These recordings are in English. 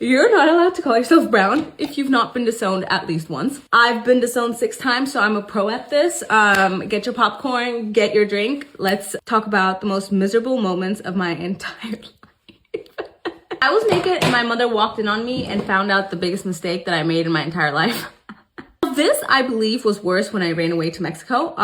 You're not allowed to call yourself brown if you've not been disowned at least once. I've been disowned 6 times, so I'm a pro at this. Get your popcorn, get your drink. Let's talk about the most miserable moments of my entire life. I was naked and my mother walked in on me and found out the biggest mistake that I made in my entire life. This, I believe, was worse when I ran away to Mexico.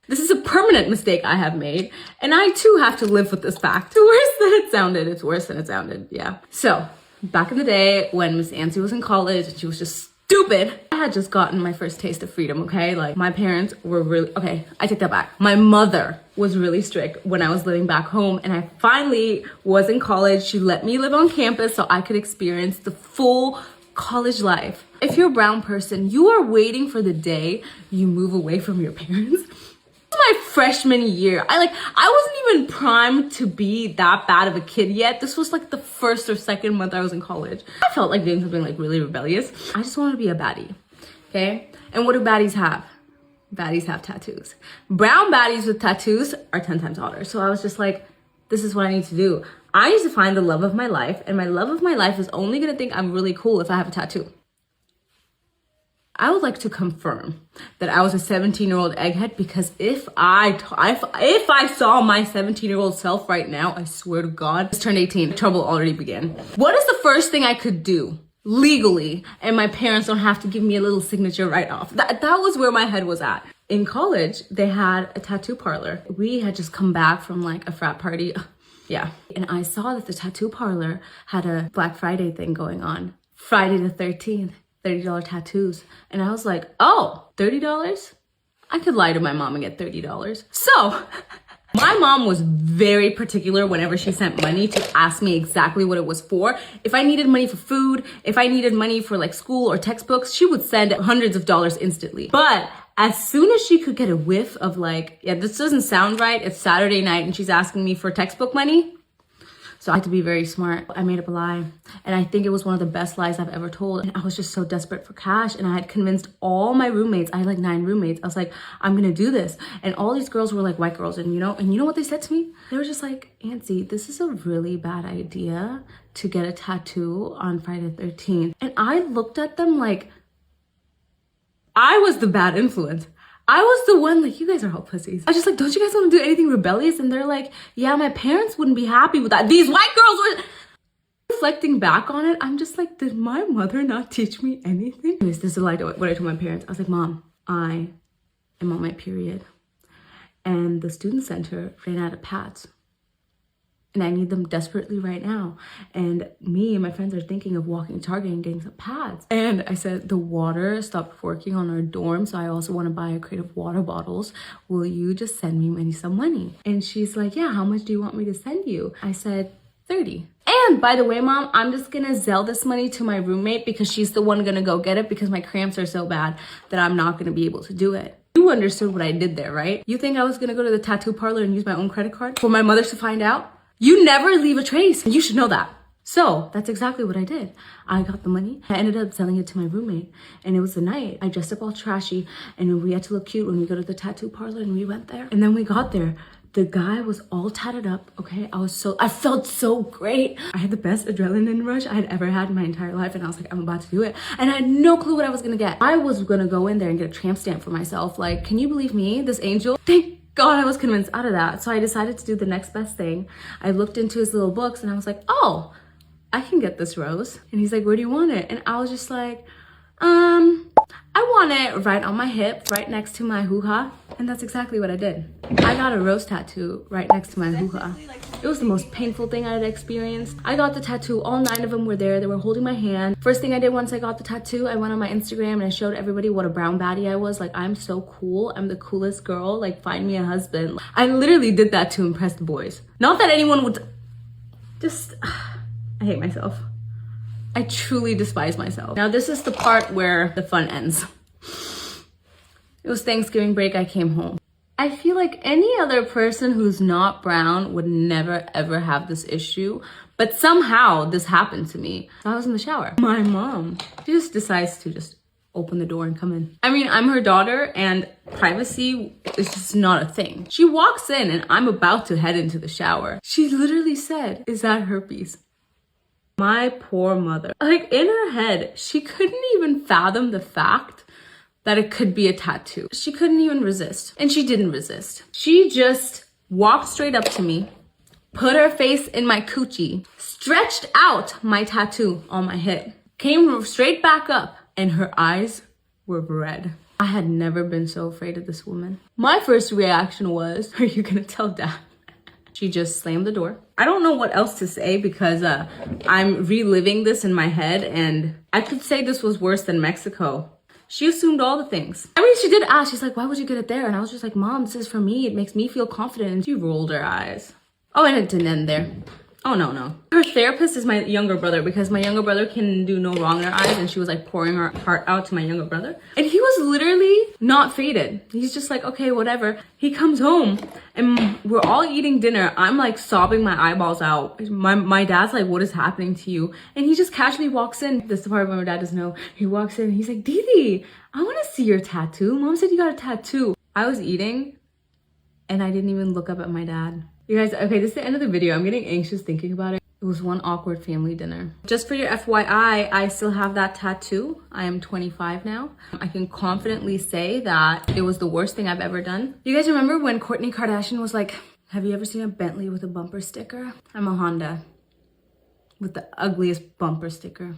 This is a permanent mistake I have made, and I too have to live with this fact. It's worse than it sounded. It's worse than it sounded, yeah. So, back in the day when Miss Nancy was in college and she was just stupid, I had just gotten my first taste of freedom, okay? Like, my parents were really, okay, I take that back. My mother was really strict when I was living back home, and I finally was in college. She let me live on campus so I could experience the full college life. If you're a brown person, you are waiting for the day you move away from your parents. My freshman year, I wasn't even primed to be that bad of a kid yet. This was like the first or second month I was in college. I felt like doing something like really rebellious. I just wanted to be a baddie, okay? And what do baddies have? Baddies have tattoos. Brown baddies with tattoos are 10 times hotter. So I was just like, this is what I need to do. I need to find the love of my life, and my love of my life is only gonna think I'm really cool if I have a tattoo. I would like to confirm that I was a 17-year-old egghead, because if I saw my 17-year-old self right now, I swear to God, I just turned 18, trouble already began. What is the first thing I could do legally and my parents don't have to give me a little signature right off? That was where my head was at. In college, they had a tattoo parlor. We had just come back from like a frat party. Yeah. And I saw that the tattoo parlor had a Black Friday thing going on. Friday the 13th. $30 tattoos. And I was like, oh, $30? I could lie to my mom and get $30. So my mom was very particular whenever she sent money to ask me exactly what it was for. If I needed money for food, if I needed money for like school or textbooks, she would send hundreds of dollars instantly. But as soon as she could get a whiff of like, yeah, this doesn't sound right, it's Saturday night and she's asking me for textbook money, so I had to be very smart. I made up a lie. And I think it was one of the best lies I've ever told. And I was just so desperate for cash. And I had convinced all my roommates. I had like 9 roommates. I was like, I'm gonna do this. And all these girls were like white girls. And you know what they said to me? They were just like, Nancy, this is a really bad idea to get a tattoo on Friday the 13th. And I looked at them like I was the bad influence. I was the one like, you guys are all pussies. I was just like, don't you guys want to do anything rebellious? And they're like, yeah, my parents wouldn't be happy with that. These white girls were... Reflecting back on it, I'm just like, did my mother not teach me anything? Anyways, this is like what I told my parents. I was like, Mom, I am on my period. And the student center ran out of pads. And I need them desperately right now. And me and my friends are thinking of walking to Target and getting some pads. And I said, the water stopped working on our dorm, so I also want to buy a crate of water bottles. Will you just send me some money? And she's like, yeah, how much do you want me to send you? I said, 30. And by the way, Mom, I'm just gonna Zelle this money to my roommate because she's the one gonna go get it because my cramps are so bad that I'm not gonna be able to do it. You understood what I did there, right? You think I was gonna go to the tattoo parlor and use my own credit card for my mother to find out? You never leave a trace. You should know that. So that's exactly what I did. I got the money. I ended up selling it to my roommate. And it was the night. I dressed up all trashy and we had to look cute when we go to the tattoo parlor, and we went there. And then we got there. The guy was all tatted up, okay? I felt so great. I had the best adrenaline rush I had ever had in my entire life, and I was like, I'm about to do it. And I had no clue what I was gonna get. I was gonna go in there and get a tramp stamp for myself. Like, can you believe me? This angel? Thank God I was convinced out of that. So I decided to do the next best thing. I looked into his little books and I was like, oh, I can get this rose. And he's like, where do you want it? And I was just like, I want it right on my hip, right next to my hoo-ha. And that's exactly what I did. I got a rose tattoo right next to my hoo-ha. It was the most painful thing I had experienced. I got the tattoo, all 9 of them were there. They were holding my hand. First thing I did once I got the tattoo, I went on my Instagram and I showed everybody what a brown baddie I was. Like, I'm so cool. I'm the coolest girl. Like, find me a husband. I literally did that to impress the boys. Not that anyone would I hate myself. I truly despise myself. Now, this is the part where the fun ends. It was Thanksgiving break, I came home. I feel like any other person who's not brown would never ever have this issue, but somehow this happened to me. I was in the shower. My mom, she just decides to just open the door and come in. I mean, I'm her daughter and privacy is just not a thing. She walks in and I'm about to head into the shower. She literally said, is that herpes? My poor mother. Like, in her head, she couldn't even fathom the fact that it could be a tattoo. She couldn't even resist. And she didn't resist. She just walked straight up to me, put her face in my coochie, stretched out my tattoo on my hip, came straight back up, and her eyes were red. I had never been so afraid of this woman. My first reaction was, are you gonna tell Dad? She just slammed the door. I don't know what else to say because I'm reliving this in my head, and I could say this was worse than Mexico. She assumed all the things. I mean, she did ask, she's like, why would you get it there? And I was just like, Mom, this is for me. It makes me feel confident. And she rolled her eyes. Oh, and it didn't end there. Oh, no. Her therapist is my younger brother because my younger brother can do no wrong in her eyes, and she was like pouring her heart out to my younger brother. And he was literally not faded. He's just like, okay, whatever. He comes home and we're all eating dinner. I'm like sobbing my eyeballs out. My dad's like, what is happening to you? And he just casually walks in. This is the part where my dad doesn't know. He walks in and he's like, Didi, I want to see your tattoo. Mom said you got a tattoo. I was eating and I didn't even look up at my dad. You guys, okay, this is the end of the video. I'm getting anxious thinking about it. It was one awkward family dinner. Just for your FYI, I still have that tattoo. I am 25 now. I can confidently say that it was the worst thing I've ever done. You guys remember when Kourtney Kardashian was like, have you ever seen a Bentley with a bumper sticker? I'm a Honda with the ugliest bumper sticker.